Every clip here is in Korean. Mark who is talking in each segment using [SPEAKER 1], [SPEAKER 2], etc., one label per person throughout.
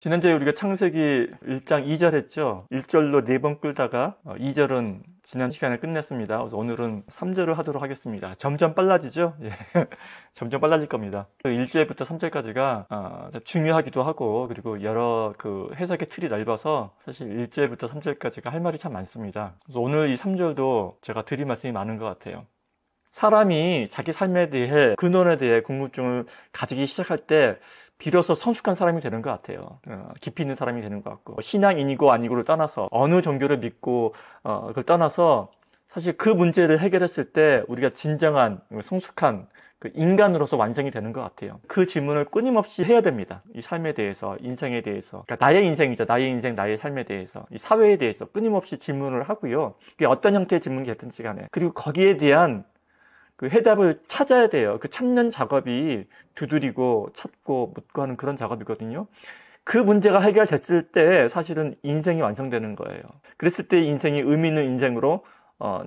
[SPEAKER 1] 지난주에 우리가 창세기 1장 2절 했죠. 1절로 4번 끌다가 2절은 지난 시간에 끝냈습니다. 그래서 오늘은 3절을 하도록 하겠습니다. 점점 빨라지죠? 예. 점점 빨라질 겁니다. 1절부터 3절까지가 중요하기도 하고, 그리고 여러 그 해석의 틀이 넓어서 사실 1절부터 3절까지가 할 말이 참 많습니다. 그래서 오늘 이 3절도 제가 드릴 말씀이 많은 것 같아요. 사람이 자기 삶에 대해, 근원에 대해 궁금증을 가지기 시작할 때 비로소 성숙한 사람이 되는 것 같아요. 깊이 있는 사람이 되는 것 같고, 신앙인이고 아니고를 떠나서, 어느 종교를 믿고 그걸 떠나서 사실 그 문제를 해결했을 때 우리가 진정한 성숙한 그 인간으로서 완성이 되는 것 같아요. 그 질문을 끊임없이 해야 됩니다. 이 삶에 대해서, 인생에 대해서, 그러니까 나의 인생이죠. 나의 인생, 나의 삶에 대해서, 이 사회에 대해서 끊임없이 질문을 하고요. 그게 어떤 형태의 질문이 됐든지 간에, 그리고 거기에 대한 그 해답을 찾아야 돼요. 그 찾는 작업이 두드리고 찾고 묻고 하는 그런 작업이거든요. 그 문제가 해결됐을 때 사실은 인생이 완성되는 거예요. 그랬을 때 인생이 의미 있는 인생으로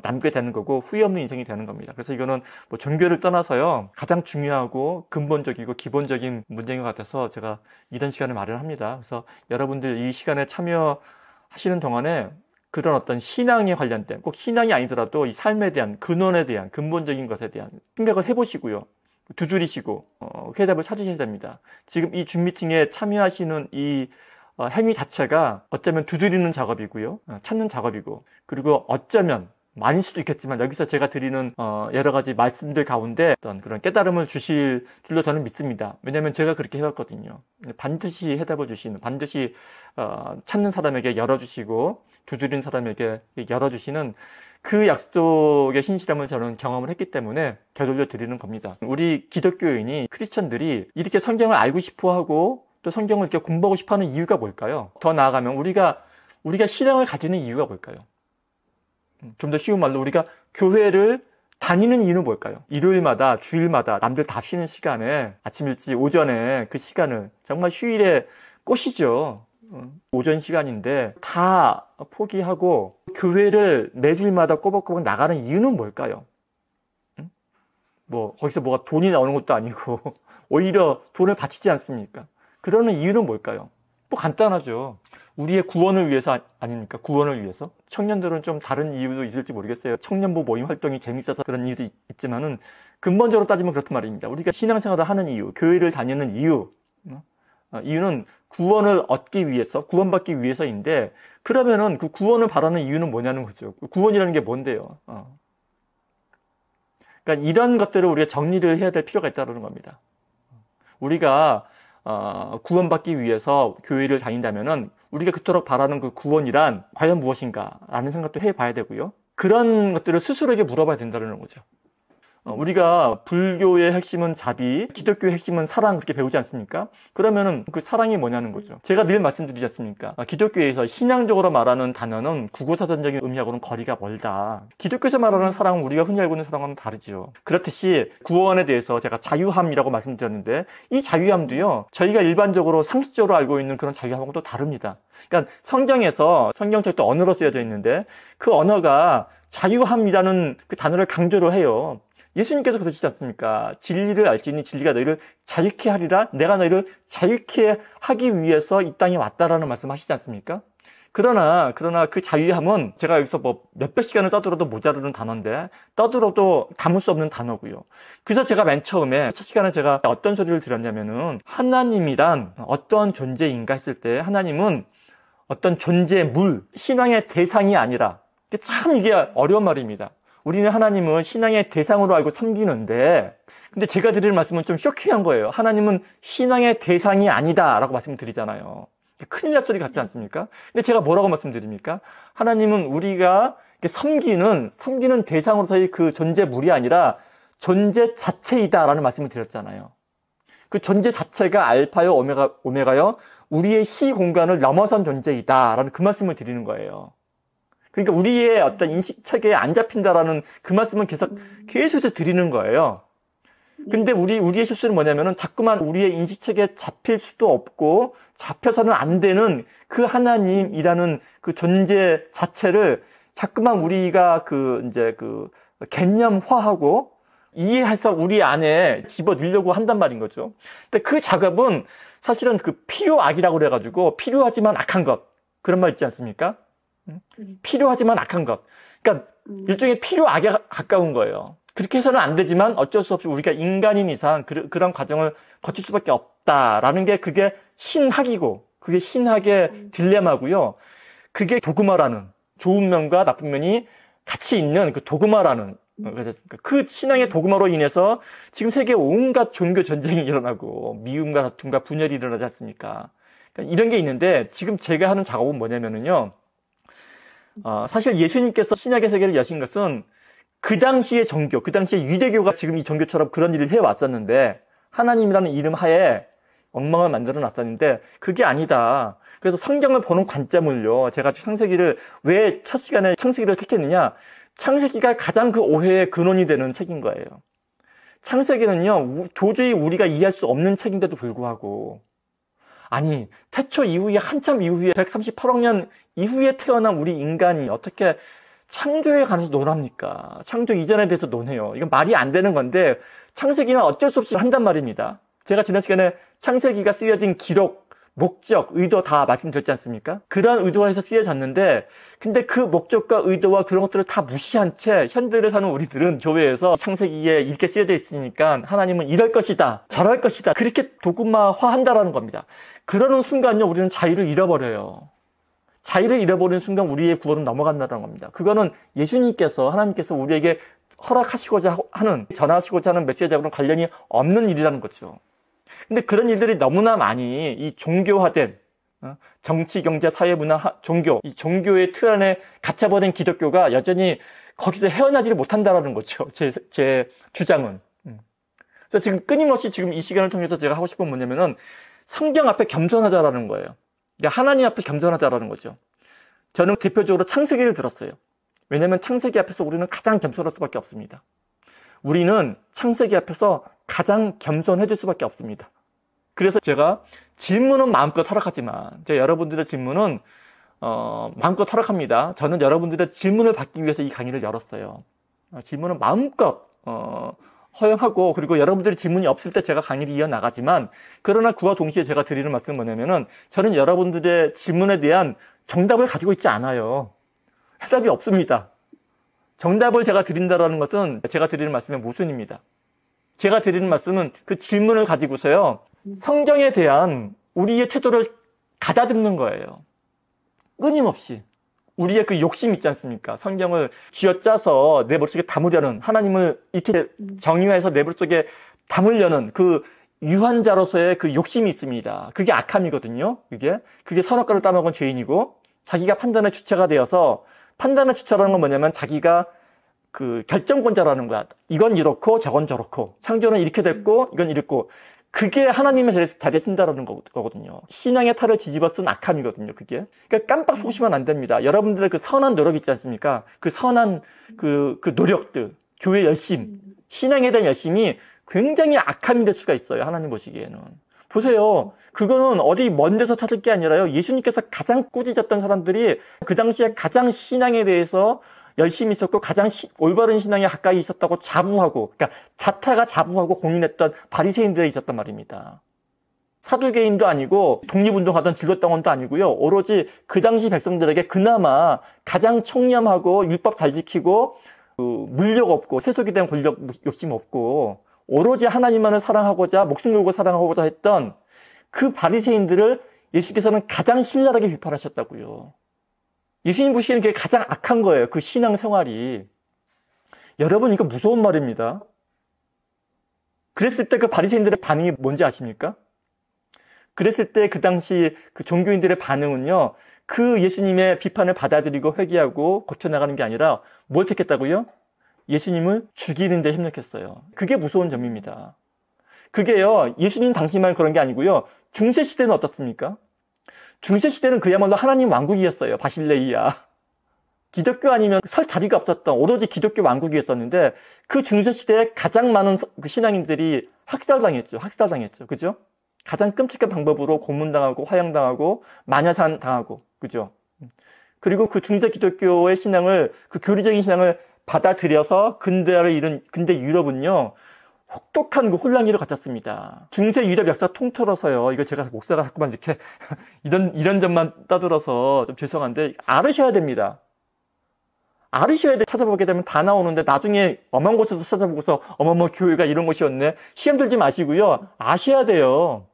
[SPEAKER 1] 남게 되는 거고, 후회 없는 인생이 되는 겁니다. 그래서 이거는 뭐 종교를 떠나서요, 가장 중요하고 근본적이고 기본적인 문제인 것 같아서 제가 이런 시간을 마련합니다. 그래서 여러분들 이 시간에 참여하시는 동안에 그런 어떤 신앙에 관련된, 꼭 신앙이 아니더라도 이 삶에 대한, 근원에 대한, 근본적인 것에 대한 생각을 해보시고요. 두드리시고 해답을 찾으셔야 됩니다. 지금 이 줌 미팅에 참여하시는 이 행위 자체가 어쩌면 두드리는 작업이고요. 찾는 작업이고, 그리고 어쩌면 많을 수도 있겠지만 여기서 제가 드리는 여러 가지 말씀들 가운데 어떤 그런 깨달음을 주실 줄로 저는 믿습니다. 왜냐하면 제가 그렇게 해왔거든요. 반드시 해답을 주시는, 반드시 찾는 사람에게 열어주시고 두드리는 사람에게 열어주시는 그 약속의 신실함을 저는 경험을 했기 때문에 되돌려 드리는 겁니다. 우리 기독교인이, 크리스천들이 이렇게 성경을 알고 싶어하고 또 성경을 이렇게 공부하고 싶어하는 이유가 뭘까요? 더 나아가면 우리가 신앙을 가지는 이유가 뭘까요? 좀 더 쉬운 말로 우리가 교회를 다니는 이유는 뭘까요? 일요일마다, 주일마다 남들 다 쉬는 시간에, 아침 일찍 오전에 그 시간을, 정말 휴일의 꽃이죠. 오전 시간인데 다 포기하고 교회를 매주일마다 꼬박꼬박 나가는 이유는 뭘까요? 뭐 거기서 뭐가 돈이 나오는 것도 아니고 오히려 돈을 바치지 않습니까? 그러는 이유는 뭘까요? 뭐 간단하죠. 우리의 구원을 위해서 아닙니까? 구원을 위해서. 청년들은 좀 다른 이유도 있을지 모르겠어요. 청년부 모임 활동이 재밌어서 그런 이유도 있지만은 근본적으로 따지면 그렇단 말입니다. 우리가 신앙생활을 하는 이유, 교회를 다니는 이유, 이유는 구원을 얻기 위해서, 구원받기 위해서인데, 그러면은 그 구원을 바라는 이유는 뭐냐는 거죠. 구원이라는 게 뭔데요? 그러니까 이런 것들을 우리가 정리를 해야 될 필요가 있다는 겁니다. 우리가 구원받기 위해서 교회를 다닌다면은 우리가 그토록 바라는 그 구원이란 과연 무엇인가 라는 생각도 해봐야 되고요. 그런 것들을 스스로에게 물어봐야 된다는 거죠. 우리가 불교의 핵심은 자비, 기독교의 핵심은 사랑, 그렇게 배우지 않습니까? 그러면은 그 사랑이 뭐냐는 거죠. 제가 늘 말씀드리지 않습니까? 기독교에서 신앙적으로 말하는 단어는 국어사전적인 의미하고는 거리가 멀다. 기독교에서 말하는 사랑은 우리가 흔히 알고 있는 사랑과는 다르죠. 그렇듯이 구원에 대해서 제가 자유함이라고 말씀드렸는데, 이 자유함도요, 저희가 일반적으로 상식적으로 알고 있는 그런 자유함하고는 또 다릅니다. 그러니까 성경책에 또 언어로 쓰여져 있는데, 그 언어가 자유함이라는 그 단어를 강조를 해요. 예수님께서 그러시지 않습니까? 진리를 알지니 진리가 너희를 자유케 하리라. 내가 너희를 자유케 하기 위해서 이 땅에 왔다라는 말씀 하시지 않습니까? 그러나 그 자유함은 제가 여기서 뭐 몇백 시간을 떠들어도 모자르는 단어인데, 떠들어도 담을 수 없는 단어고요. 그래서 제가 맨 처음에 첫 시간에 제가 어떤 소리를 드렸냐면은, 하나님이란 어떤 존재인가 했을 때, 하나님은 어떤 존재물, 신앙의 대상이 아니라, 참 이게 어려운 말입니다. 우리는 하나님은 신앙의 대상으로 알고 섬기는데, 근데 제가 드릴 말씀은 좀 쇼킹한 거예요. 하나님은 신앙의 대상이 아니다 라고 말씀드리잖아요. 큰일 날 소리 같지 않습니까? 근데 제가 뭐라고 말씀드립니까? 하나님은 우리가 섬기는 대상으로서의 그 존재물이 아니라 존재 자체이다 라는 말씀을 드렸잖아요. 그 존재 자체가 알파요 오메가요, 우리의 시공간을 넘어선 존재이다 라는 그 말씀을 드리는 거예요. 그러니까 우리의 어떤 인식체계에 안 잡힌다라는 그 말씀은 계속 드리는 거예요. 근데 우리의 실수는 뭐냐면은 자꾸만 우리의 인식체계에 잡힐 수도 없고 잡혀서는 안 되는 그 하나님이라는 그 존재 자체를 자꾸만 우리가 개념화하고 이해해서 우리 안에 집어넣으려고 한단 말인 거죠. 근데 그 작업은 사실은 그 필요악이라고 그래가지고 필요하지만 악한 것. 그런 말 있지 않습니까? 필요하지만 악한 것. 그러니까 일종의 필요악에 가까운 거예요. 그렇게 해서는 안 되지만 어쩔 수 없이 우리가 인간인 이상 그런 과정을 거칠 수밖에 없다라는 게 그게 신학이고 그게 신학의 딜레마고요. 그게 도그마라는 좋은 면과 나쁜 면이 같이 있는 그 도그마라는 그 신앙의 도그마로 인해서 지금 세계 온갖 종교 전쟁이 일어나고 미움과 다툼과 분열이 일어나지 않습니까? 그러니까 이런 게 있는데 지금 제가 하는 작업은 뭐냐면은요. 사실 예수님께서 신약의 세계를 여신 것은 그 당시의 종교, 그 당시의 유대교가 지금 이 종교처럼 그런 일을 해왔었는데 하나님이라는 이름 하에 엉망을 만들어 놨었는데 그게 아니다. 그래서 성경을 보는 관점을요. 제가 창세기를 왜 첫 시간에 창세기를 택했느냐. 창세기가 가장 그 오해의 근원이 되는 책인 거예요. 창세기는요. 도저히 우리가 이해할 수 없는 책인데도 불구하고 아니 태초 이후에 한참 이후에 138억 년 이후에 태어난 우리 인간이 어떻게 창조에 관해서 논합니까? 창조 이전에 대해서 논해요. 이건 말이 안 되는 건데 창세기는 어쩔 수 없이 한단 말입니다. 제가 지난 시간에 창세기가 쓰여진 기록, 목적, 의도 다 말씀드렸지 않습니까? 그런 의도에서 쓰여졌는데 근데 그 목적과 의도와 그런 것들을 다 무시한 채 현대를 사는 우리들은 교회에서 창세기에 이렇게 쓰여져 있으니까 하나님은 이럴 것이다, 저럴 것이다 그렇게 도그마화한다라는 겁니다. 그러는 순간요 우리는 자유를 잃어버려요. 자유를 잃어버리는 순간 우리의 구원은 넘어간다는 겁니다. 그거는 예수님께서 하나님께서 우리에게 허락하시고자 하는 전하시고자 하는 메시지하고는 관련이 없는 일이라는 거죠. 근데 그런 일들이 너무나 많이 이 종교화된 정치, 경제, 사회, 문화, 종교 이 종교의 틀 안에 갇혀버린 기독교가 여전히 거기서 헤어나지를 못한다라는 거죠. 제 주장은. 그래서 지금 끊임없이 지금 이 시간을 통해서 제가 하고 싶은 건 뭐냐면은 성경 앞에 겸손하자라는 거예요. 하나님 앞에 겸손하자라는 거죠. 저는 대표적으로 창세기를 들었어요. 왜냐하면 창세기 앞에서 우리는 가장 겸손할 수밖에 없습니다. 우리는 창세기 앞에서 가장 겸손해질 수밖에 없습니다. 그래서 제가 질문은 마음껏 허락하지만 제가 여러분들의 질문은 마음껏 허락합니다. 저는 여러분들의 질문을 받기 위해서 이 강의를 열었어요. 질문은 마음껏 허용하고 그리고 여러분들이 질문이 없을 때 제가 강의를 이어나가지만 그러나 그와 동시에 제가 드리는 말씀은 뭐냐면은 저는 여러분들의 질문에 대한 정답을 가지고 있지 않아요. 해답이 없습니다. 정답을 제가 드린다라는 것은 제가 드리는 말씀의 모순입니다. 제가 드리는 말씀은 그 질문을 가지고서요. 성경에 대한 우리의 태도를 가다듬는 거예요. 끊임없이. 우리의 그 욕심 있지 않습니까? 성경을 쥐어짜서 내 머릿속에 담으려는 하나님을 이렇게 정의화해서 내 머릿속에 담으려는 그 유한자로서의 그 욕심이 있습니다. 그게 악함이거든요. 그게 선악과를 따먹은 죄인이고 자기가 판단의 주체가 되어서 판단의 주체라는 건 뭐냐면 자기가 그 결정권자라는 거야. 이건 이렇고 저건 저렇고 창조는 이렇게 됐고 이건 이렇고 그게 하나님의 자리에 쓴다라는 거거든요. 신앙의 탈을 뒤집어 쓴 악함이거든요. 그게. 그러니까 깜빡 속으시면 안 됩니다. 여러분들의 그 선한 노력 있지 않습니까? 그 선한 그 노력들, 교회 열심, 신앙에 대한 열심이 굉장히 악함이 될 수가 있어요. 하나님 보시기에는. 보세요. 그거는 어디 먼 데서 찾을 게 아니라요. 예수님께서 가장 꾸짖었던 사람들이 그 당시에 가장 신앙에 대해서 열심히 있었고 가장 올바른 신앙에 가까이 있었다고 자부하고 그러니까 자타가 자부하고 공인했던 바리새인들이 있었단 말입니다. 사두개인도 아니고 독립운동하던 진로당원도 아니고요. 오로지 그 당시 백성들에게 그나마 가장 청렴하고 율법 잘 지키고 물욕 없고 세속에 대한 권력 욕심 없고 오로지 하나님만을 사랑하고자 목숨 걸고 사랑하고자 했던 그 바리새인들을 예수께서는 가장 신랄하게 비판하셨다고요. 예수님 보시기에는 그게 가장 악한 거예요. 그 신앙 생활이. 여러분 이거 무서운 말입니다. 그랬을 때 그 바리새인들의 반응이 뭔지 아십니까? 그랬을 때 그 당시 그 종교인들의 반응은요. 그 예수님의 비판을 받아들이고 회개하고 고쳐나가는 게 아니라 뭘 택했다고요? 예수님을 죽이는 데 협력했어요. 그게 무서운 점입니다. 그게요. 예수님 당시만 그런 게 아니고요. 중세시대는 어떻습니까? 중세시대는 그야말로 하나님 왕국이었어요. 바실레이아. 기독교 아니면 설 자리가 없었던 오로지 기독교 왕국이었었는데 그 중세시대에 가장 많은 그 신앙인들이 학살당했죠. 그죠? 가장 끔찍한 방법으로 고문당하고 화형당하고 마녀산 당하고 그죠? 그리고 그 중세 기독교의 신앙을 그 교리적인 신앙을 받아들여서 근대 유럽은요, 혹독한 그 혼란기를 갖췄습니다. 중세 유럽 역사 통틀어서요, 이거 제가 목사가 자꾸만 이렇게 이런 점만 따들어서 좀 죄송한데, 알으셔야 됩니다. 알으셔야 돼. 찾아보게 되면 다 나오는데, 나중에 엄한 곳에서 찾아보고서, 어머머, 교회가 이런 곳이었네. 시험 들지 마시고요. 아셔야 돼요.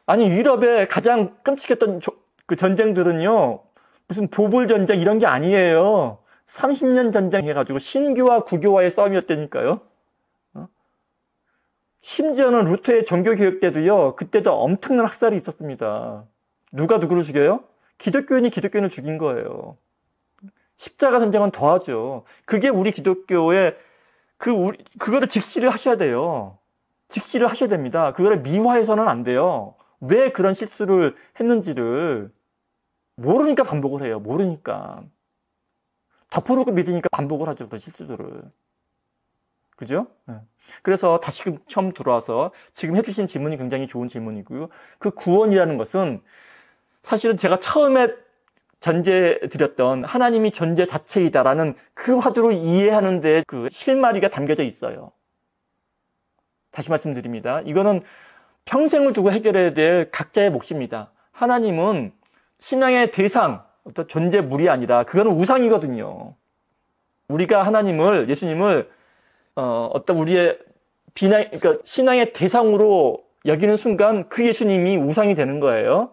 [SPEAKER 1] 아니, 유럽의 가장 끔찍했던 그 전쟁들은요, 무슨 보불 전쟁 이런 게 아니에요. 30년 전쟁 해가지고 신교와 구교와의 싸움이었다니까요. 심지어는 루터의 종교개혁 때도요, 그때도 엄청난 학살이 있었습니다. 누가 누구를 죽여요? 기독교인이 기독교인을 죽인 거예요. 십자가 전쟁은 더하죠. 그게 우리 기독교의 그거를 직시를 하셔야 돼요. 직시를 하셔야 됩니다. 그거를 미화해서는 안 돼요. 왜 그런 실수를 했는지를 모르니까 반복을 해요. 모르니까. 덮어놓고 믿으니까 반복을 하죠. 그런 실수들을. 그죠? 네. 그래서 다시 처음 들어와서 지금 해주신 질문이 굉장히 좋은 질문이고요. 그 구원이라는 것은 사실은 제가 처음에 전제드렸던 하나님이 존재 자체이다라는 그 화두를 이해하는 데 그 실마리가 담겨져 있어요. 다시 말씀드립니다. 이거는 평생을 두고 해결해야 될 각자의 몫입니다. 하나님은 신앙의 대상, 어떤 존재물이 아니라 그거는 우상이거든요. 우리가 하나님을, 예수님을 어떤 우리의 그러니까 신앙의 대상으로 여기는 순간 그 예수님이 우상이 되는 거예요.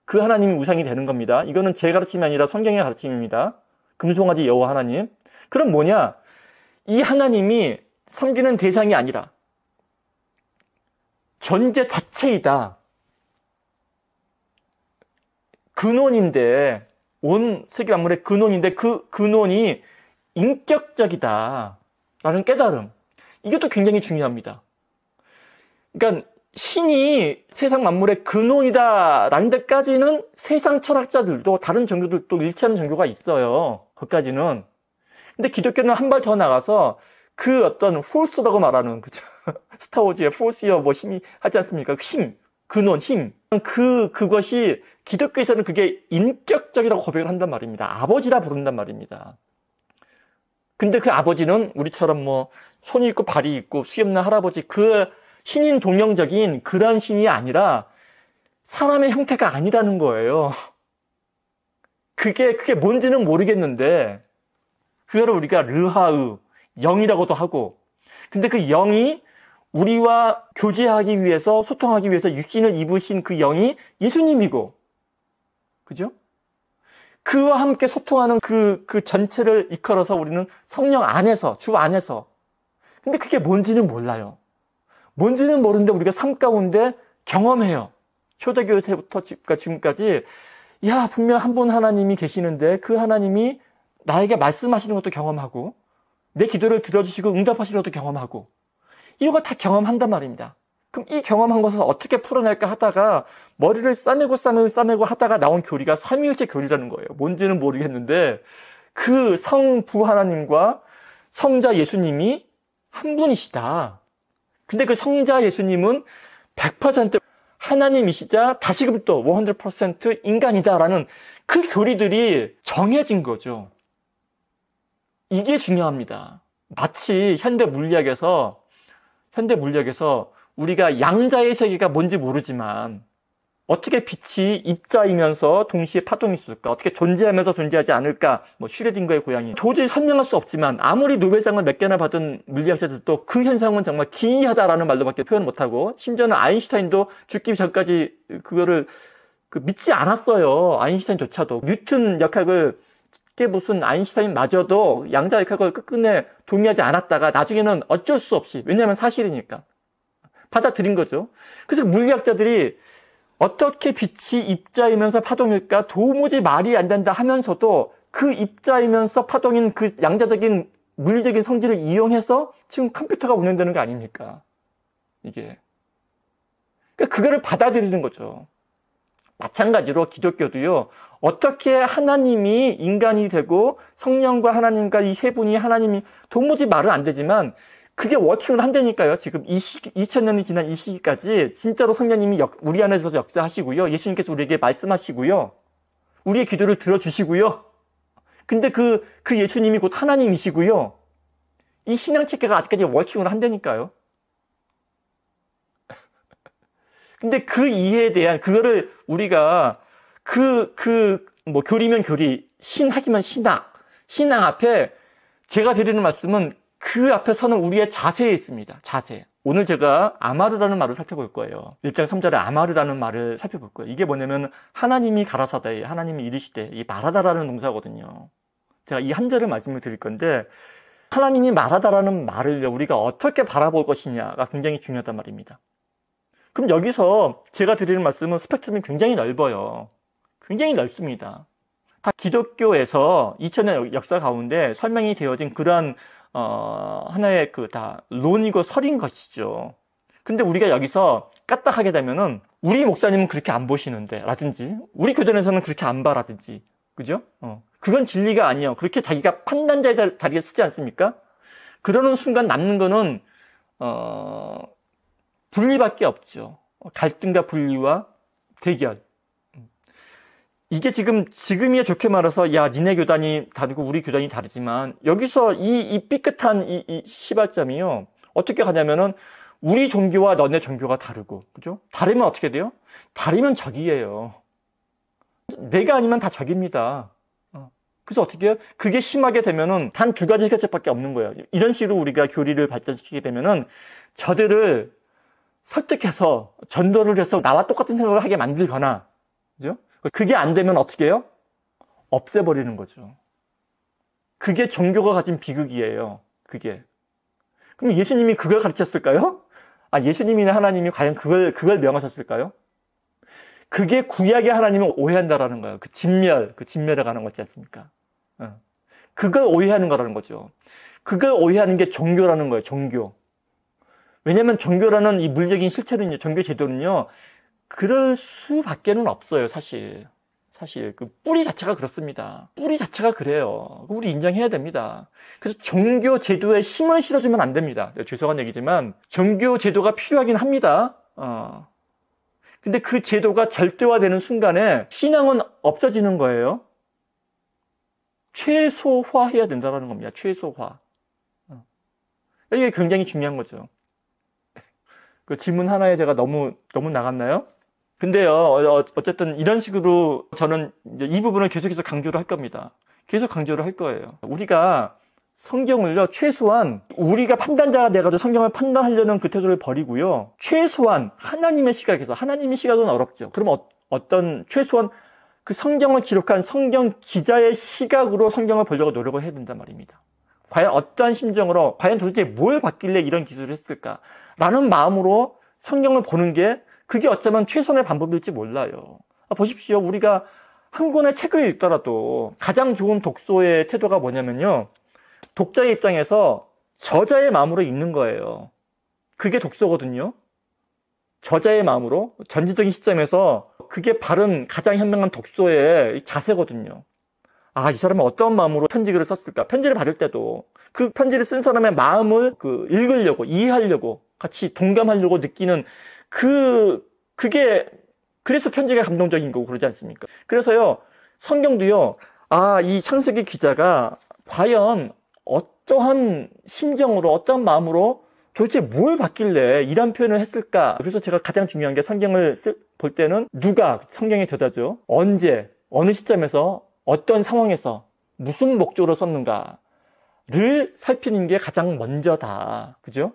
[SPEAKER 1] 그 하나님이 우상이 되는 겁니다. 이거는 제 가르침이 아니라 성경의 가르침입니다. 금송아지 여호와 하나님. 그럼 뭐냐? 이 하나님이 섬기는 대상이 아니라 존재 자체이다. 근원인데, 온 세계 만물의 근원인데 그 근원이 인격적이다. 라는 깨달음. 이것도 굉장히 중요합니다. 그러니까 신이 세상 만물의 근원이다 라는 데까지는 세상 철학자들도 다른 종교들도 일치하는 종교가 있어요. 거기까지는. 근데 기독교는 한 발 더 나가서 그 어떤 포스라고 말하는, 그죠? 스타워즈의 포스여 뭐 힘이 하지 않습니까? 힘, 근원, 힘. 그것이 기독교에서는 그게 인격적이라고 고백을 한단 말입니다. 아버지라 부른단 말입니다. 근데 그 아버지는 우리처럼 뭐 손이 있고 발이 있고 수염난 할아버지 그 신인 동령적인 그런 신이 아니라 사람의 형태가 아니라는 거예요. 그게 뭔지는 모르겠는데 그거를 우리가 르하으, 영이라고도 하고, 근데 그 영이 우리와 교제하기 위해서, 소통하기 위해서 육신을 입으신 그 영이 예수님이고, 그죠? 그와 함께 소통하는 그 전체를 이끌어서 우리는 성령 안에서, 주 안에서. 근데 그게 뭔지는 몰라요. 뭔지는 모르는데 우리가 삶 가운데 경험해요. 초대교회 때부터 지금까지, 야, 분명 한 분 하나님이 계시는데 그 하나님이 나에게 말씀하시는 것도 경험하고, 내 기도를 들어주시고 응답하시는 것도 경험하고, 이런 거 다 경험한단 말입니다. 그럼 이 경험한 것을 어떻게 풀어낼까 하다가 머리를 싸매고 하다가 나온 교리가 삼위일체 교리라는 거예요. 뭔지는 모르겠는데 그 성부 하나님과 성자 예수님이 한 분이시다. 근데 그 성자 예수님은 100% 하나님이시자 다시금 또 100% 인간이다라는 그 교리들이 정해진 거죠. 이게 중요합니다. 마치 현대 물리학에서 우리가 양자의 세계가 뭔지 모르지만 어떻게 빛이 입자이면서 동시에 파동이 있을까? 어떻게 존재하면서 존재하지 않을까? 뭐 슈레딩거의 고양이. 도저히 설명할 수 없지만 아무리 노벨상을 몇 개나 받은 물리학자들도 그 현상은 정말 기이하다라는 말로밖에 표현 못하고, 심지어는 아인슈타인도 죽기 전까지 그거를 믿지 않았어요. 아인슈타인조차도. 뉴턴 역학을 무슨 아인슈타인마저도 양자 역학을 끝끝내 동의하지 않았다가 나중에는 어쩔 수 없이, 왜냐하면 사실이니까 받아들인 거죠. 그래서 물리학자들이 어떻게 빛이 입자이면서 파동일까 도무지 말이 안 된다 하면서도 그 입자이면서 파동인 그 양자적인 물리적인 성질을 이용해서 지금 컴퓨터가 운영되는 거 아닙니까? 이게. 그러니까 그거를 받아들이는 거죠. 마찬가지로 기독교도요, 어떻게 하나님이 인간이 되고 성령과 하나님과 이 세 분이 하나님이 도무지 말은 안 되지만 그게 워킹을 한다니까요. 지금 2000년이 지난 이 시기까지 진짜로 성령님이 우리 안에서 역사하시고요. 예수님께서 우리에게 말씀하시고요. 우리의 기도를 들어주시고요. 근데 그 예수님이 곧 하나님이시고요. 이 신앙 체계가 아직까지 워킹을 한다니까요. 근데 그 이해에 대한, 그거를 우리가 뭐 교리면 교리, 신학이면 신앙 앞에 제가 드리는 말씀은 그 앞에 서는 우리의 자세에 있습니다. 자세. 오늘 제가 아마르라는 말을 살펴볼 거예요. 1장 3절에 아마르라는 말을 살펴볼 거예요. 이게 뭐냐면 하나님이 가라사다에, 하나님이 이르시되, 이 말하다라는 동사거든요. 제가 이 한 절을 말씀을 드릴 건데, 하나님이 말하다라는 말을요, 우리가 어떻게 바라볼 것이냐가 굉장히 중요하단 말입니다. 그럼 여기서 제가 드리는 말씀은 스펙트럼이 굉장히 넓어요. 굉장히 넓습니다. 다 기독교에서 2000년 역사 가운데 설명이 되어진 그러한 하나의 다 론이고 설인 것이죠. 근데 우리가 여기서 까딱하게 되면은 우리 목사님은 그렇게 안 보시는데 라든지 우리 교단에서는 그렇게 안 봐라든지, 그죠? 그건 진리가 아니에요. 그렇게 자기가 판단자의 자리에 쓰지 않습니까? 그러는 순간 남는 거는 분리밖에 없죠. 갈등과 분리와 대결. 이게 지금이야 좋게 말해서, 야, 니네 교단이 다르고 우리 교단이 다르지만, 여기서 이 삐끗한 이 시발점이요, 어떻게 가냐면은, 우리 종교와 너네 종교가 다르고, 그죠? 다르면 어떻게 돼요? 다르면 적이에요. 내가 아니면 다 적입니다. 그래서 어떻게 해요? 그게 심하게 되면은, 단 두 가지 해결책밖에 없는 거예요. 이런 식으로 우리가 교리를 발전시키게 되면은, 저들을 설득해서, 전도를 해서 나와 똑같은 생각을 하게 만들거나, 그죠? 그게 안 되면 어떻게 해요? 없애버리는 거죠. 그게 종교가 가진 비극이에요. 그게. 그럼 예수님이 그걸 가르쳤을까요? 예수님이나 하나님이 과연 그걸 명하셨을까요? 그게 구약의 하나님을 오해한다라는 거예요. 그 진멸에 관한 거지 않습니까? 그걸 오해하는 거라는 거죠. 그걸 오해하는 게 종교라는 거예요. 종교. 왜냐면 종교라는 이 물적인 실체는요, 종교 제도는요, 그럴 수밖에는 없어요, 사실. 그 뿌리 자체가 그렇습니다. 뿌리 자체가 그래요. 우리 인정해야 됩니다. 그래서 종교 제도에 힘을 실어주면 안 됩니다. 죄송한 얘기지만 종교 제도가 필요하긴 합니다. 근데 그 제도가 절대화되는 순간에 신앙은 없어지는 거예요. 최소화해야 된다는 겁니다. 최소화. 이게 굉장히 중요한 거죠. 그 질문 하나에 제가 너무 나갔나요? 근데요, 어쨌든 이런 식으로 저는 이 부분을 계속해서 강조를 할 겁니다. 계속 강조를 할 거예요. 우리가 성경을요, 최소한 우리가 판단자가 돼가지고 성경을 판단하려는 그 태도를 버리고요, 최소한 하나님의 시각에서, 하나님의 시각은 어렵죠. 그럼 어떤 최소한 그 성경을 기록한 성경 기자의 시각으로 성경을 보려고 노력을 해야 된단 말입니다. 과연 어떠한 심정으로, 과연 도대체 뭘 받길래 이런 기술을 했을까? 라는 마음으로 성경을 보는 게, 그게 어쩌면 최선의 방법일지 몰라요. 보십시오. 우리가 한 권의 책을 읽더라도 가장 좋은 독서의 태도가 뭐냐면요, 독자의 입장에서 저자의 마음으로 읽는 거예요. 그게 독서거든요. 저자의 마음으로, 전지적인 시점에서 그게 바른, 가장 현명한 독서의 자세거든요. 이 사람은 어떤 마음으로 편지글을 썼을까? 편지를 받을 때도 그 편지를 쓴 사람의 마음을 읽으려고, 이해하려고, 같이 동감하려고 느끼는 그게, 그래서 편지가 감동적인 거고 그러지 않습니까? 그래서요, 성경도요, 이 창세기 기자가 과연 어떠한 심정으로, 어떠한 마음으로 도대체 뭘 받길래 이런 표현을 했을까? 그래서 제가 가장 중요한 게, 성경을 볼 때는 누가, 성경의 저자죠, 언제, 어느 시점에서, 어떤 상황에서, 무슨 목적으로 썼는가를 살피는 게 가장 먼저다. 그죠?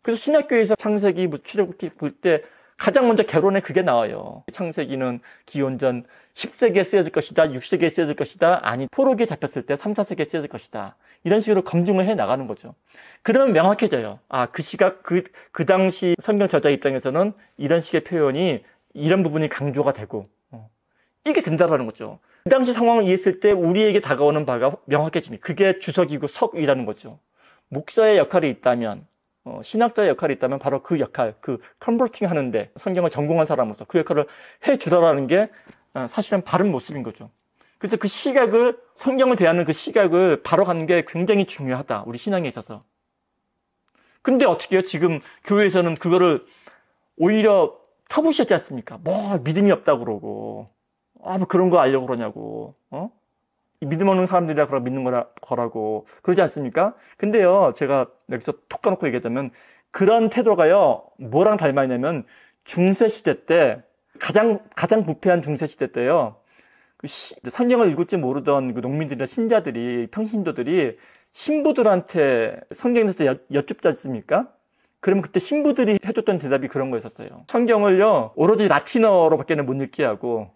[SPEAKER 1] 그래서 신약교에서 창세기, 출애굽기 볼 때 가장 먼저 결론에 그게 나와요. 창세기는 기원전 10세기에 쓰여질 것이다, 6세기에 쓰여질 것이다, 아니 포로기에 잡혔을 때 3, 4세기에 쓰여질 것이다. 이런 식으로 검증을 해 나가는 거죠. 그러면 명확해져요. 그 시각, 그 당시 성경 저자 입장에서는 이런 식의 표현이, 이런 부분이 강조가 되고, 이게 된다라는 거죠. 그 당시 상황을 이해했을 때 우리에게 다가오는 바가 명확해집니다. 그게 주석이고 석이라는 거죠. 목사의 역할이 있다면, 신학자의 역할이 있다면 바로 그 역할, 그 컨버팅 하는데 성경을 전공한 사람으로서 그 역할을 해주라라는 게 사실은 바른 모습인 거죠. 그래서 그 시각을, 성경을 대하는 그 시각을 바로 가는 게 굉장히 중요하다, 우리 신앙에 있어서. 근데 어떻게 해요? 지금 교회에서는 그거를 오히려 터부시했지 않습니까? 믿음이 없다고 그러고, 뭐 그런 거 알려고 그러냐고, 믿음 없는 사람들이라 그러 믿는 거라고 그러지 않습니까? 근데요, 제가 여기서 톡 까놓고 얘기하자면 그런 태도가요, 뭐랑 닮아 있냐면 중세 시대 때 가장 부패한 중세 시대 때요. 성경을 읽을지 모르던 그 농민들이나 신자들이, 평신도들이 신부들한테 성경에 대해서 여쭙지 않습니까? 그러면 그때 신부들이 해줬던 대답이 그런 거였었어요. 성경을요, 오로지 라틴어로밖에는 못 읽게 하고,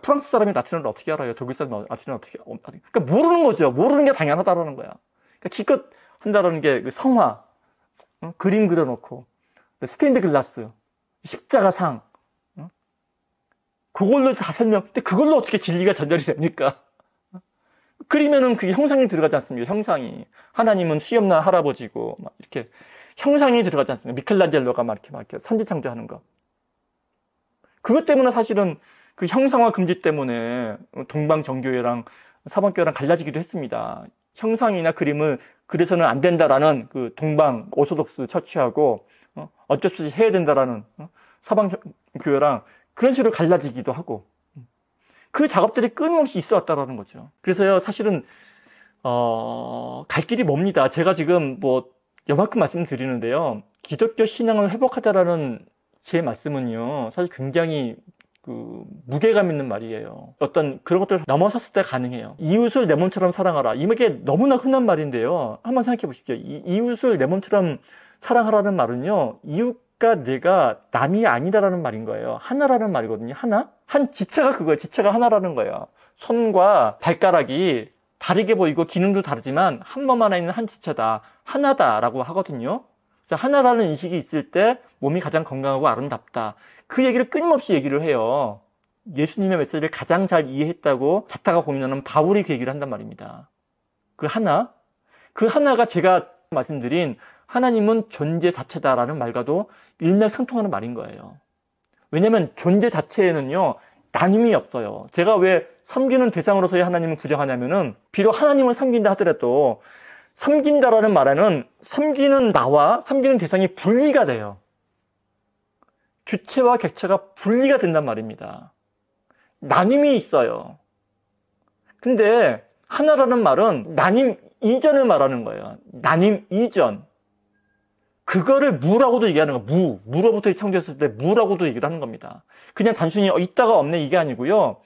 [SPEAKER 1] 프랑스 사람이 라틴어를 어떻게 알아요? 독일 사람이 라틴어를 어떻게, 그러니까 모르는 거죠. 모르는 게 당연하다라는 거야. 그러니까 기껏 한다라는 게 성화, 그림 그려놓고, 스테인드 글라스, 십자가상, 그걸로 다 설명. 근데 그걸로 어떻게 진리가 전달이 됩니까? 그리면은 그게 형상이 들어가지 않습니까? 형상이. 하나님은 수염난 할아버지고, 막 이렇게 형상이 들어가지 않습니까? 미켈란젤로가 막 이렇게 선지창조하는 거. 그것 때문에 사실은 그 형상화 금지 때문에 동방정교회랑 사방교회랑 갈라지기도 했습니다. 형상이나 그림을 그래서는 안 된다라는 그 동방 오소독스 처치하고 어쩔 수 없이 해야 된다라는 사방교회랑 그런 식으로 갈라지기도 하고 그 작업들이 끊임없이 있어 왔다라는 거죠. 그래서요, 사실은 갈 길이 멉니다. 제가 지금 뭐 요만큼 말씀드리는데요, 기독교 신앙을 회복하자라는 제 말씀은요, 사실 굉장히 그 무게감 있는 말이에요. 어떤 그런 것들을 넘어섰을 때 가능해요. 이웃을 내 몸처럼 사랑하라. 이게 너무나 흔한 말인데요. 한번 생각해 보십시오. 이웃을 내 몸처럼 사랑하라는 말은요, 이웃과 내가 남이 아니다라는 말인 거예요. 하나라는 말이거든요. 하나? 한 지체가 그거예요. 지체가 하나라는 거예요. 손과 발가락이 다르게 보이고 기능도 다르지만 한 몸 안에 있는 한 지체다. 하나다라고 하거든요. 하나라는 인식이 있을 때 몸이 가장 건강하고 아름답다. 그 얘기를 끊임없이 얘기를 해요. 예수님의 메시지를 가장 잘 이해했다고 자타가 공인하는 바울이 그 얘기를 한단 말입니다. 그 하나가 제가 말씀드린 하나님은 존재 자체다라는 말과도 일맥상통하는 말인 거예요. 왜냐하면 존재 자체에는요, 나눔이 없어요. 제가 왜 섬기는 대상으로서의 하나님을 부정하냐면은 비록 하나님을 섬긴다 하더라도 섬긴다라는 말에는 섬기는 나와 섬기는 대상이 분리가 돼요. 주체와 객체가 분리가 된단 말입니다. 나눔이 있어요. 근데 하나라는 말은 나눔 이전을 말하는 거예요. 나눔 이전. 그거를 무라고도 얘기하는 거예요. 무로부터 창조했을 때 무라고도 얘기를 하는 겁니다. 그냥 단순히 있다가 없네 이게 아니고요.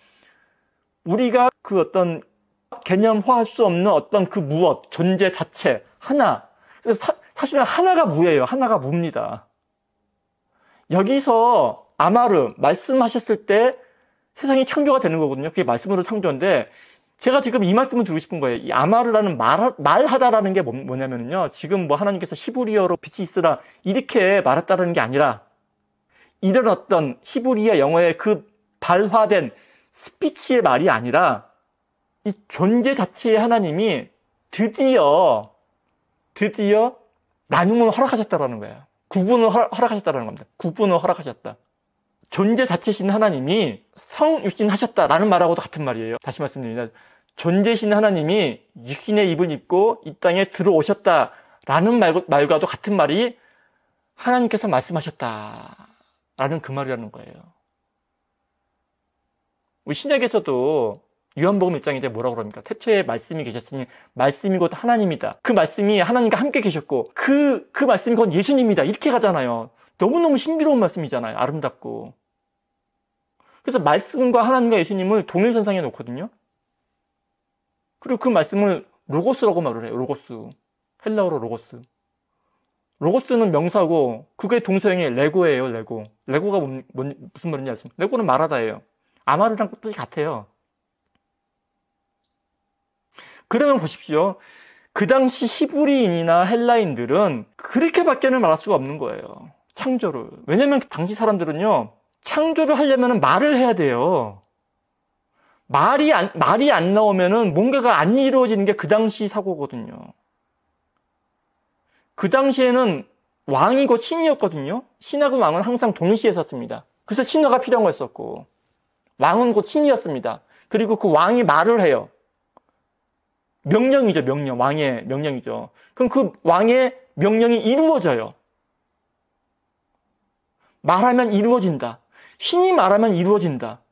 [SPEAKER 1] 우리가 그 어떤 개념화할 수 없는 어떤 그 무엇, 존재 자체, 하나. 사실은 하나가 무예요. 하나가 무입니다. 여기서 아마르 말씀하셨을 때 세상이 창조가 되는 거거든요. 그게 말씀으로 창조인데 제가 지금 이 말씀을 드리고 싶은 거예요. 이 아마르라는 말하다라는 게 뭐냐면요. 지금 뭐 하나님께서 히브리어로 빛이 있으라 이렇게 말했다는 게 아니라 이런 어떤 히브리어 영어의 그 발화된 스피치의 말이 아니라 이 존재 자체의 하나님이 드디어 나눔을 허락하셨다라는 거예요. 구분을 허락하셨다는 겁니다. 구분을 허락하셨다. 존재 자체신 하나님이 성육신하셨다라는 말하고도 같은 말이에요. 다시 말씀드립니다. 존재신 하나님이 육신의 입을 입고 이 땅에 들어오셨다라는 말과도 같은 말이 하나님께서 말씀하셨다라는 그 말이라는 거예요. 우리 신약에서도 요한복음 1장에 이제 뭐라고 그럽니까? 태초에 말씀이 계셨으니 말씀이 곧 하나님이다. 그 말씀이 하나님과 함께 계셨고 그 말씀이 곧 예수님이다. 이렇게 가잖아요. 너무너무 신비로운 말씀이잖아요. 아름답고. 그래서 말씀과 하나님과 예수님을 동일선상에 놓거든요. 그리고 그 말씀을 로고스라고 말을 해요. 로고스. 헬라어로 로고스. 로고스는 명사고 그게 동서형의 레고예요. 레고. 레고가 무슨 말인지 아십니까? 레고는 말하다예요. 아마르랑 뜻이 같아요. 그러면 보십시오. 그 당시 히브리인이나 헬라인들은 그렇게밖에는 말할 수가 없는 거예요. 창조를. 왜냐면 당시 사람들은요, 창조를 하려면 말을 해야 돼요. 말이 안 나오면은 뭔가가 안 이루어지는 게 그 당시 사고거든요. 그 당시에는 왕이 곧 신이었거든요. 신하고 왕은 항상 동시에 섰습니다. 그래서 신하가 필요한 거였었고, 왕은 곧 신이었습니다. 그리고 그 왕이 말을 해요. 명령이죠, 명령. 왕의 명령이죠. 그럼 그 왕의 명령이 이루어져요. 말하면 이루어진다. 신이 말하면 이루어진다.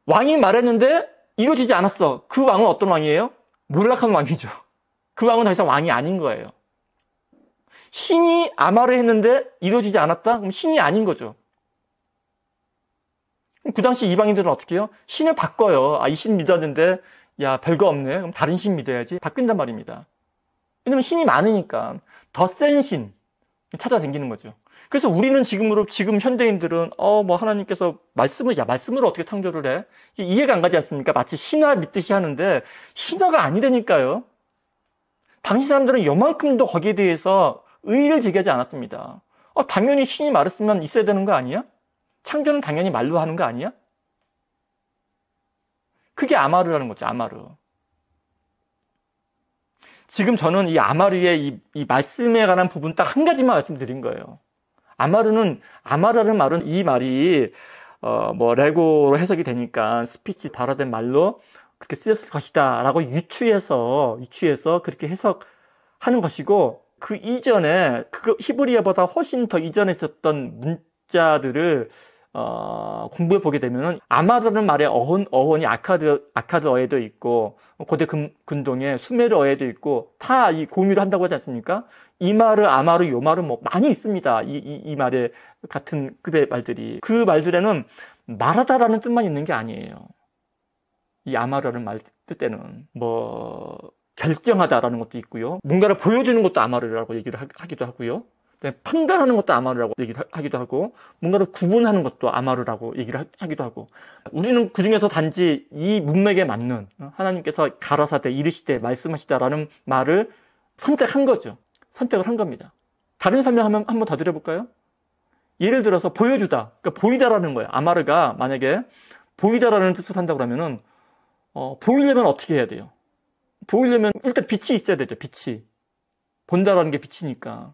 [SPEAKER 1] 왕이 말했는데 이루어지지 않았어. 그 왕은 어떤 왕이에요? 몰락한 왕이죠. 그 왕은 더 이상 왕이 아닌 거예요. 신이 아마를 했는데 이루어지지 않았다? 그럼 신이 아닌 거죠. 그 당시 이방인들은 어떻게 해요? 신을 바꿔요. 아, 이 신 믿었는데, 야, 별거 없네. 그럼 다른 신 믿어야지. 바뀐단 말입니다. 왜냐면 신이 많으니까 더 센 신 찾아다니는 거죠. 그래서 우리는 지금 현대인들은, 뭐 하나님께서 말씀으로 어떻게 창조를 해? 이해가 안 가지 않습니까? 마치 신화 믿듯이 하는데, 신화가 아니라니까요. 당시 사람들은 요만큼도 거기에 대해서 의의를 제기하지 않았습니다. 당연히 신이 말했으면 있어야 되는 거 아니야? 창조는 당연히 말로 하는 거 아니야? 그게 아마르라는 거죠, 아마르. 지금 저는 이 아마르의 이 말씀에 관한 부분 딱 한 가지만 말씀드린 거예요. 아마르라는 말은 이 말이, 뭐, 레고로 해석이 되니까 스피치 발화된 말로 그렇게 쓰였을 것이다 라고 유추해서 그렇게 해석하는 것이고, 그 이전에, 히브리어보다 훨씬 더 이전에 있었던 문자들을 공부해 보게 되면은 아마르라는 말의 어원이 아카드어에도 있고 고대 근동의 수메르어에도 있고 다 이 공유를 한다고 하지 않습니까? 이 말을 아마르 요 말은 뭐 많이 있습니다. 이 말에 같은 급의 말들이 그 말들에는 말하다라는 뜻만 있는 게 아니에요. 이 아마르라는 말 뜻에는 뭐 결정하다라는 것도 있고요. 뭔가를 보여주는 것도 아마르라고 얘기를 하기도 하고요. 판단하는 것도 아마르라고 얘기를 하기도 하고 뭔가를 구분하는 것도 아마르라고 얘기를 하기도 하고 우리는 그중에서 단지 이 문맥에 맞는 하나님께서 가라사대 이르시되 말씀하시다라는 말을 선택한 거죠. 선택을 한 겁니다. 다른 설명 한번 더 드려볼까요? 예를 들어서 보여주다, 그러니까 보이다라는 거예요. 아마르가 만약에 보이다라는 뜻을 한다고 그러면은 보이려면 어떻게 해야 돼요? 보이려면 일단 빛이 있어야 되죠. 빛이. 본다라는 게 빛이니까.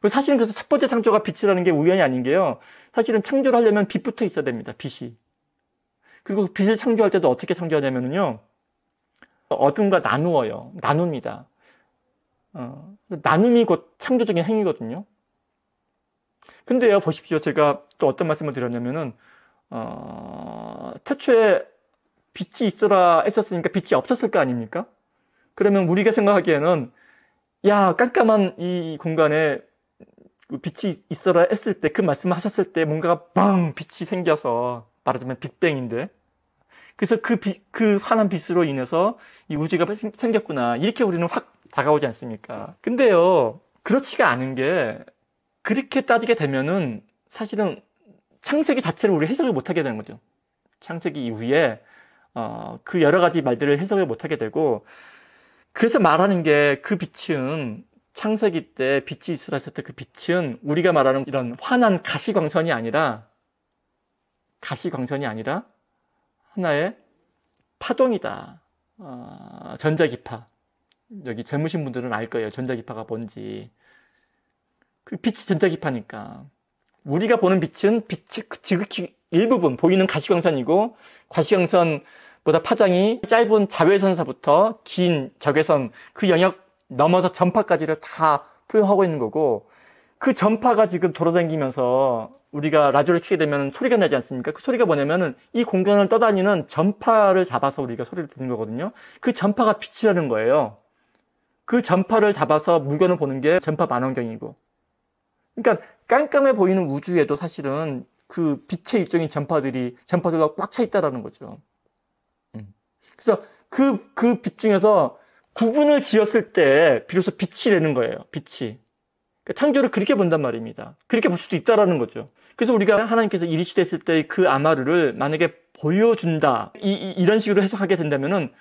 [SPEAKER 1] 사실은 그래서 첫 번째 창조가 빛이라는 게 우연이 아닌 게요. 사실은 창조를 하려면 빛부터 있어야 됩니다. 빛이. 그리고 빛을 창조할 때도 어떻게 창조하냐면요. 어둠과 나누어요. 나눕니다. 나눔이 곧 창조적인 행위거든요. 근데요, 보십시오. 제가 또 어떤 말씀을 드렸냐면은, 태초에 빛이 있어라 했었으니까 빛이 없었을 거 아닙니까? 그러면 우리가 생각하기에는, 야, 깜깜한 이 공간에 빛이 있어라 했을 때, 그 말씀을 하셨을 때 뭔가가 빵! 빛이 생겨서, 말하자면 빅뱅인데, 그래서 그 환한 빛으로 인해서 이 우주가 생겼구나. 이렇게 우리는 확 다가오지 않습니까? 근데요, 그렇지가 않은 게, 그렇게 따지게 되면은 사실은 창세기 자체를 우리 해석을 못하게 되는 거죠. 창세기 이후에, 그 여러 가지 말들을 해석을 못하게 되고, 그래서 말하는 게 그 빛은 창세기 때 빛이 있으라 했을 때 그 빛은 우리가 말하는 이런 환한 가시광선이 아니라 하나의 파동이다. 전자기파. 여기 젊으신 분들은 알 거예요. 전자기파가 뭔지. 그 빛이 전자기파니까. 우리가 보는 빛은 빛의 지극히 일부분 보이는 가시광선이고 가시광선보다 파장이 짧은 자외선서부터 긴 적외선 그 영역 넘어서 전파까지를 다 포용하고 있는 거고 그 전파가 지금 돌아다니면서 우리가 라디오를 켜게 되면 소리가 나지 않습니까? 그 소리가 뭐냐면은 이 공간을 떠다니는 전파를 잡아서 우리가 소리를 듣는 거거든요. 그 전파가 빛이라는 거예요. 그 전파를 잡아서 물건을 보는 게 전파 만원경이고 그러니까 깜깜해 보이는 우주에도 사실은 그 빛의 일종인 전파들과 꽉 차 있다라는 거죠. 그래서 그 빛 중에서 구분을 지었을 때 비로소 빛이 되는 거예요. 빛이. 그러니까 창조를 그렇게 본단 말입니다. 그렇게 볼 수도 있다라는 거죠. 그래서 우리가 하나님께서 이르시되 했을 때 그 아마르를 만약에 보여준다. 이런 식으로 해석하게 된다면은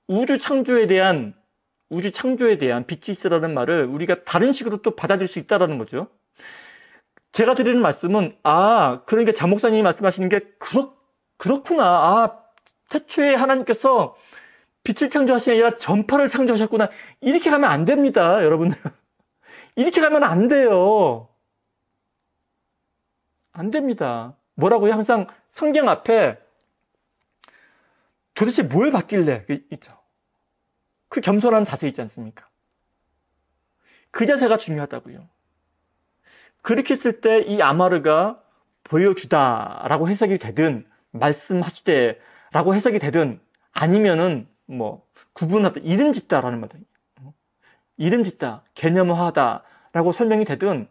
[SPEAKER 1] 우주 창조에 대한 빛이 있으라는 말을 우리가 다른 식으로 또 받아들일 수 있다라는 거죠. 제가 드리는 말씀은 그러니까 장 목사님이 말씀하시는 게 그렇구나. 태초에 하나님께서 빛을 창조하신 게 아니라 전파를 창조하셨구나. 이렇게 가면 안 됩니다, 여러분들. 이렇게 가면 안 돼요. 안 됩니다. 뭐라고요? 항상 성경 앞에 도대체 뭘 받길래 있죠. 그 겸손한 자세 있지 않습니까? 그 자세가 중요하다고요. 그렇게 했을 때 이 아마르가 보여주다라고 해석이 되든 말씀하시되라고 해석이 되든 아니면은 뭐 구분하다, 이름 짓다라는 말도 이름 짓다, 개념화하다라고 설명이 되든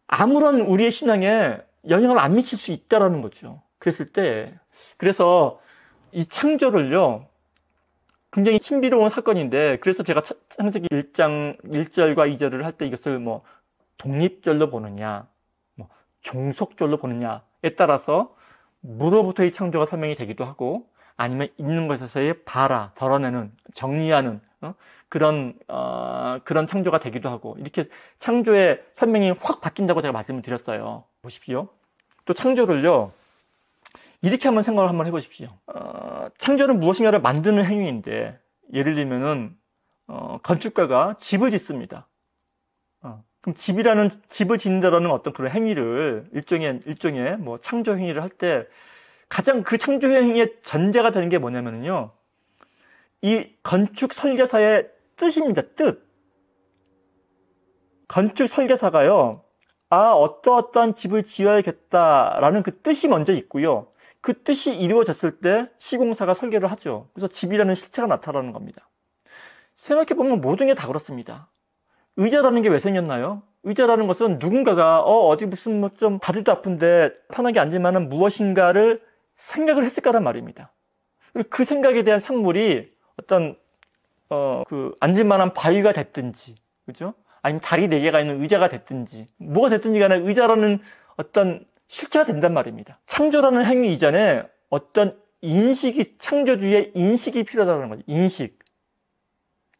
[SPEAKER 1] 아무런 우리의 신앙에 영향을 안 미칠 수 있다라는 거죠. 그래서 이 창조를요, 굉장히 신비로운 사건인데, 그래서 제가 창세기 1장 1절과 2절을 할 때 이것을 뭐 독립절로 보느냐, 뭐 종속절로 보느냐에 따라서 무로부터 이 창조가 설명이 되기도 하고, 아니면 있는 것에서의 덜어내는, 정리하는 그런 창조가 되기도 하고, 이렇게 창조의 설명이 확 바뀐다고 제가 말씀을 드렸어요. 보십시오. 또 창조를요, 이렇게 생각을 한번 해보십시오. 창조는 무엇인가를 만드는 행위인데, 예를 들면은 건축가가 집을 짓습니다. 그럼 집을 짓는다라는 어떤 그런 행위를 일종의 뭐 창조 행위를 할 때 가장 그 창조 행위의 전제가 되는 게 뭐냐면요, 이 건축 설계사의 뜻입니다. 뜻. 건축 설계사가요, 어떠어떠한 집을 지어야겠다라는 그 뜻이 먼저 있고요. 그 뜻이 이루어졌을 때 시공사가 설계를 하죠. 그래서 집이라는 실체가 나타나는 겁니다. 생각해보면 모든 게 다 그렇습니다. 의자라는 게 왜 생겼나요? 의자라는 것은 누군가가 어디 무슨 뭐 좀 다리도 아픈데 편하게 앉으면 무엇인가를 생각을 했을까란 말입니다. 그 생각에 대한 산물이 어떤 그 앉을 만한 바위가 됐든지, 그죠? 아니면 다리 4개가 있는 의자가 됐든지, 뭐가 됐든지 간에 의자라는 어떤 실체가 된단 말입니다. 창조라는 행위 이전에 어떤 창조주의 인식이 필요하다는 거죠. 인식.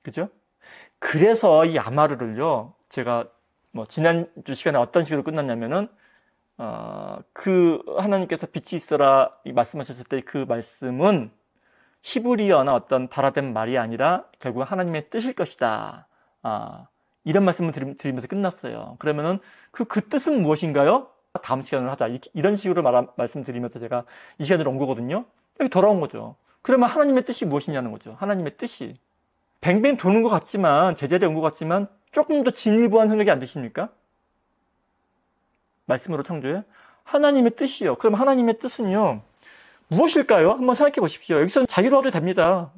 [SPEAKER 1] 그죠? 그래서 이 아마르를요, 제가 뭐 지난주 시간에 어떤 식으로 끝났냐면은, 그 하나님께서 빛이 있어라 말씀하셨을 때 그 말씀은 히브리어나 어떤 발화된 말이 아니라 결국 하나님의 뜻일 것이다. 이런 말씀을 드리면서 끝났어요. 그러면은 그 뜻은 무엇인가요? 다음 시간을 하자. 이런 식으로 말씀드리면서 제가 이 시간을 온 거거든요. 여기 돌아온 거죠. 그러면 하나님의 뜻이 무엇이냐는 거죠. 하나님의 뜻이. 뱅뱅 도는 것 같지만, 제자리에 온 것 같지만, 조금 더 진일보한 생각이 안 드십니까? 말씀으로 창조해? 하나님의 뜻이요. 그럼 하나님의 뜻은요, 무엇일까요? 한번 생각해 보십시오. 여기서는 자기로 해도 됩니다.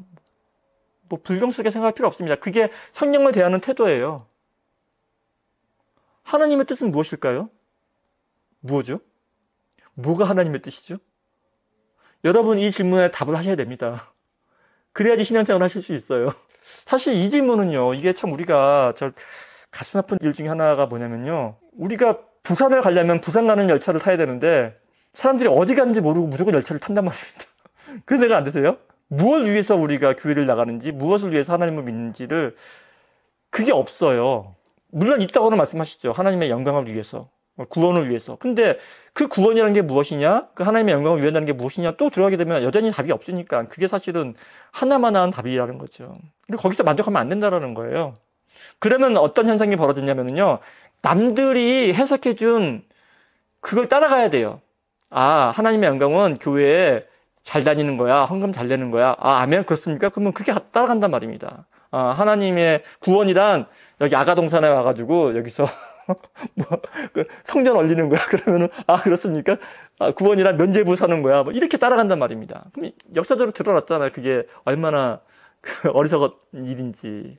[SPEAKER 1] 뭐 불경스럽게 생각할 필요 없습니다. 그게 성령을 대하는 태도예요. 하나님의 뜻은 무엇일까요? 뭐죠? 뭐가 하나님의 뜻이죠? 여러분 이 질문에 답을 하셔야 됩니다. 그래야지 신앙생활을 하실 수 있어요. 사실 이 질문은요, 이게 참 우리가 가슴 아픈 일 중에 하나가 뭐냐면요, 우리가 부산을 가려면 부산 가는 열차를 타야 되는데 사람들이 어디 가는지 모르고 무조건 열차를 탄단 말입니다. 그런 생각 안 드세요? 무엇을 위해서 우리가 교회를 나가는지, 무엇을 위해서 하나님을 믿는지를, 그게 없어요. 물론 있다고는 말씀하시죠. 하나님의 영광을 위해서, 구원을 위해서. 근데 그 구원이라는 게 무엇이냐, 그 하나님의 영광을 위한다는 게 무엇이냐, 또 들어가게 되면 여전히 답이 없으니까 그게 사실은 하나만한 답이라는 거죠. 그리고 거기서 만족하면 안 된다는 거예요. 그러면 어떤 현상이 벌어지냐면요, 남들이 해석해준 그걸 따라가야 돼요. 하나님의 영광은 교회에 잘 다니는 거야, 헌금 잘 내는 거야. 아멘, 그렇습니까? 그러면 그게 따라간단 말입니다. 하나님의 구원이란 여기 아가동산에 와가지고 여기서 성전 올리는 거야. 그러면은 그렇습니까? 구원이란 면죄부 사는 거야. 뭐 이렇게 따라간단 말입니다. 그럼 역사적으로 드러났잖아요. 그게 얼마나 어리석은 일인지.